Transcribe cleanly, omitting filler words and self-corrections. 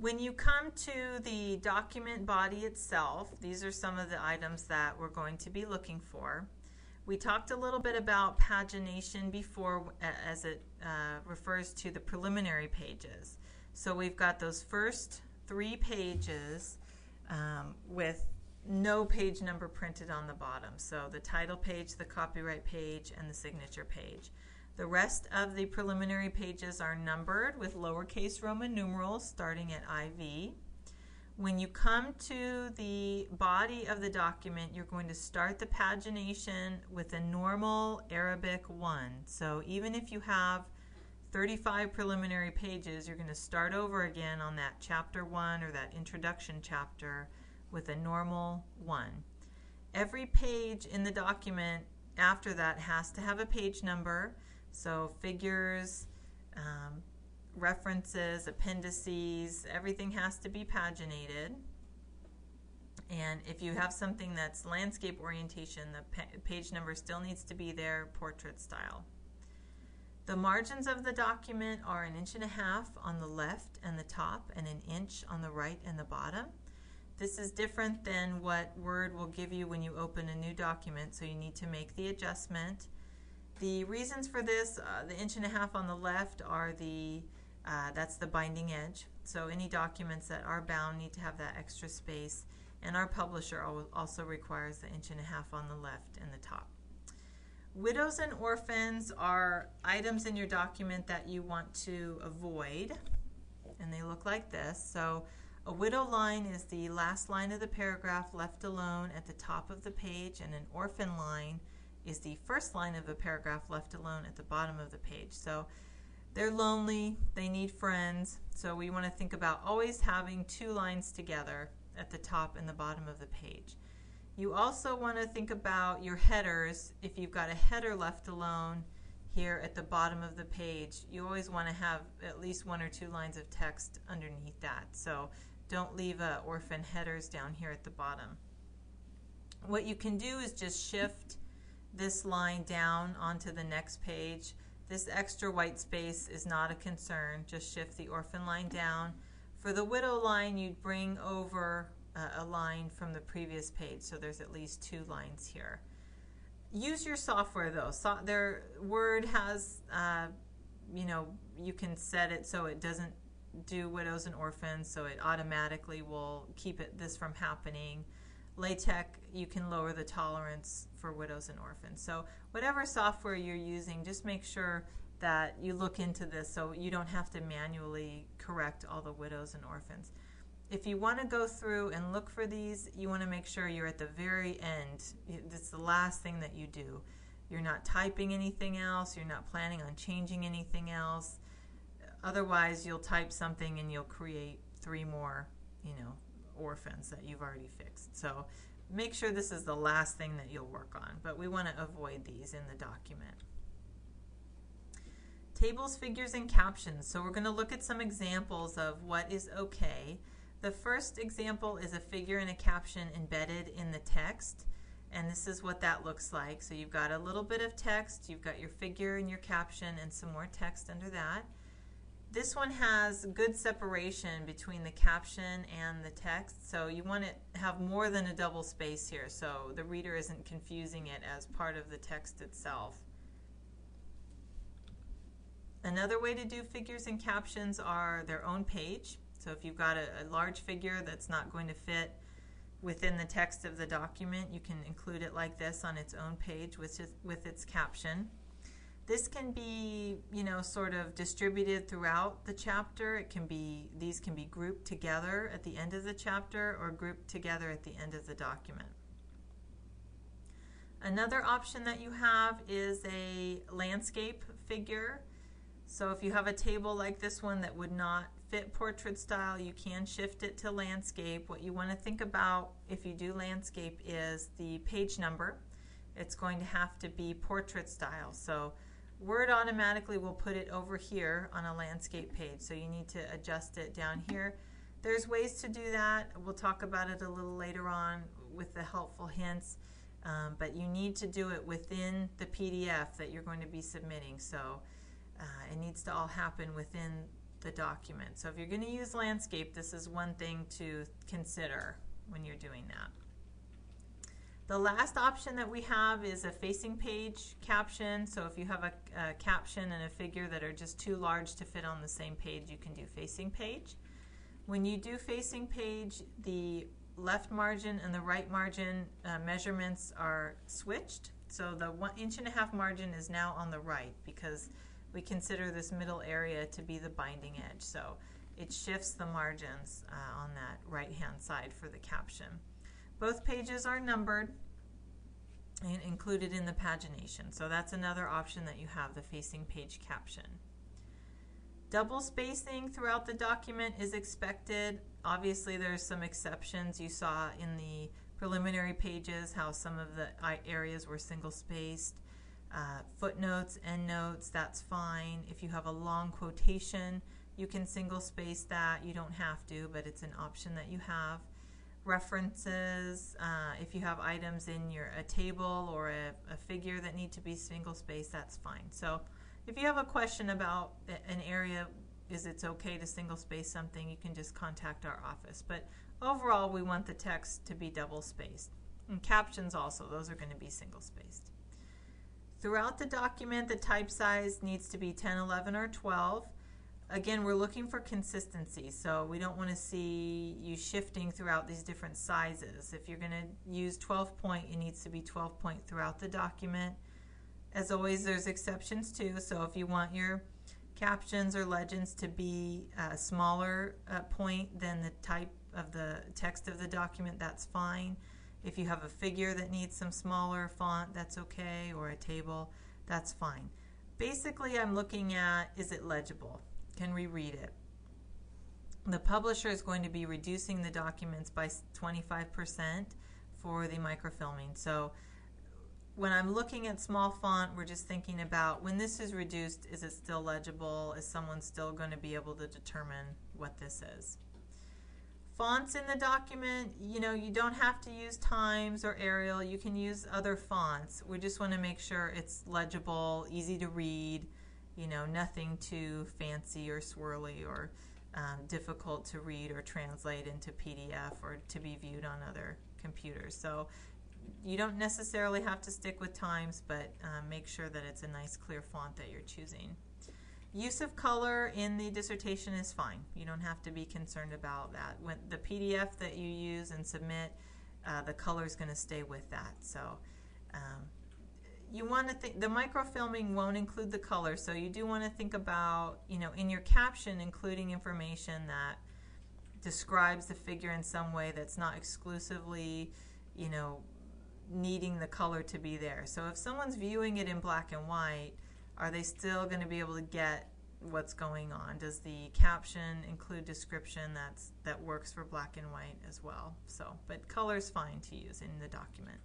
When you come to the document body itself, these are some of the items that we're going to be looking for. We talked a little bit about pagination before as it refers to the preliminary pages. So we've got those first 3 pages with no page number printed on the bottom. So the title page, the copyright page, and the signature page. The rest of the preliminary pages are numbered with lowercase Roman numerals starting at IV. When you come to the body of the document, you're going to start the pagination with a normal Arabic 1. So even if you have 35 preliminary pages, you're going to start over again on that chapter 1 or that introduction chapter with a normal 1. Every page in the document after that has to have a page number. So figures, references, appendices, everything has to be paginated. And if you have something that's landscape orientation, the page number still needs to be there, portrait style. The margins of the document are 1.5 inches on the left and the top and 1 inch on the right and the bottom. This is different than what Word will give you when you open a new document, so you need to make the adjustment. The reasons for this, the 1.5 inches on the left are that's the binding edge. So any documents that are bound need to have that extra space, and our publisher also requires the 1.5 inches on the left and the top. Widows and orphans are items in your document that you want to avoid, and they look like this. So a widow line is the last line of the paragraph left alone at the top of the page, and an orphan line is the first line of the paragraph left alone at the bottom of the page. So they're lonely, they need friends, so we want to think about always having 2 lines together at the top and the bottom of the page. You also want to think about your headers. If you've got a header left alone here at the bottom of the page, you always want to have at least 1 or 2 lines of text underneath that. So don't leave orphan headers down here at the bottom. What you can do is just shift this line down onto the next page. This extra white space is not a concern. Just shift the orphan line down. For the widow line, you'd bring over a line from the previous page, so there's at least 2 lines here. Use your software though. Word has, you can set it so it doesn't do widows and orphans, so it automatically will keep this from happening. LaTeX, you can lower the tolerance for widows and orphans. So whatever software you're using, just make sure that you look into this so you don't have to manually correct all the widows and orphans. If you want to go through and look for these, you want to make sure you're at the very end. It's the last thing that you do. You're not typing anything else. You're not planning on changing anything else. Otherwise, you'll type something and you'll create 3 more, orphans that you've already fixed. So make sure this is the last thing that you'll work on, but we want to avoid these in the document. Tables, figures, and captions. So we're going to look at some examples of what is okay. The first example is a figure and a caption embedded in the text, and this is what that looks like. So you've got a little bit of text, you've got your figure and your caption, and some more text under that. This one has good separation between the caption and the text, so you want to have more than a double space here so the reader isn't confusing it as part of the text itself. Another way to do figures and captions are their own page. So if you've got a large figure that's not going to fit within the text of the document, you can include it like this on its own page with its caption. This can be, sort of distributed throughout the chapter. These can be grouped together at the end of the chapter or grouped together at the end of the document. Another option that you have is a landscape figure. So if you have a table like this one that would not fit portrait style, you can shift it to landscape. What you want to think about if you do landscape is the page number. It's going to have to be portrait style. So Word automatically will put it over here on a landscape page, so you need to adjust it down here. There's ways to do that. We'll talk about it a little later on with the helpful hints, but you need to do it within the PDF that you're going to be submitting. So it needs to all happen within the document. So if you're going to use landscape, this is one thing to consider when you're doing that. The last option that we have is a facing page caption. So if you have a caption and a figure that are just too large to fit on the same page, you can do facing page. When you do facing page, the left margin and the right margin measurements are switched. So the 1.5 inch margin is now on the right because we consider this middle area to be the binding edge. So it shifts the margins on that right-hand side for the caption. Both pages are numbered and included in the pagination. So that's another option that you have, the facing page caption. Double spacing throughout the document is expected. Obviously, there's some exceptions. You saw in the preliminary pages how some of the areas were single spaced. Footnotes, endnotes, that's fine. If you have a long quotation, you can single space that. You don't have to, but it's an option that you have. References, if you have items in a table or a figure that need to be single spaced, that's fine. So if you have a question about an area, it's okay to single space something, you can just contact our office. But overall, we want the text to be double spaced. And captions also, those are going to be single spaced. Throughout the document, the type size needs to be 10, 11, or 12. Again, we're looking for consistency, so we don't want to see you shifting throughout these different sizes. If you're going to use 12 point, it needs to be 12 point throughout the document. As always, there's exceptions too, so if you want your captions or legends to be a smaller point than the type of the text of the document, that's fine. If you have a figure that needs some smaller font, that's okay, or a table, that's fine. Basically, I'm looking at, is it legible? Can we read it? The publisher is going to be reducing the documents by 25% for the microfilming. So when I'm looking at small font, we're just thinking about when this is reduced, is it still legible? Is someone still going to be able to determine what this is? Fonts in the document, you don't have to use Times or Arial. You can use other fonts. We just want to make sure it's legible, easy to read, nothing too fancy or swirly or difficult to read or translate into PDF or to be viewed on other computers. So you don't necessarily have to stick with Times, but make sure that it's a nice clear font that you're choosing. Use of color in the dissertation is fine. You don't have to be concerned about that. When the PDF that you use and submit, the color is going to stay with that. So you want to think, the microfilming won't include the color, so you do want to think about, in your caption, including information that describes the figure in some way that's not exclusively, needing the color to be there. So if someone's viewing it in black and white, are they still going to be able to get what's going on? Does the caption include description that works for black and white as well? So, but color's fine to use in the document.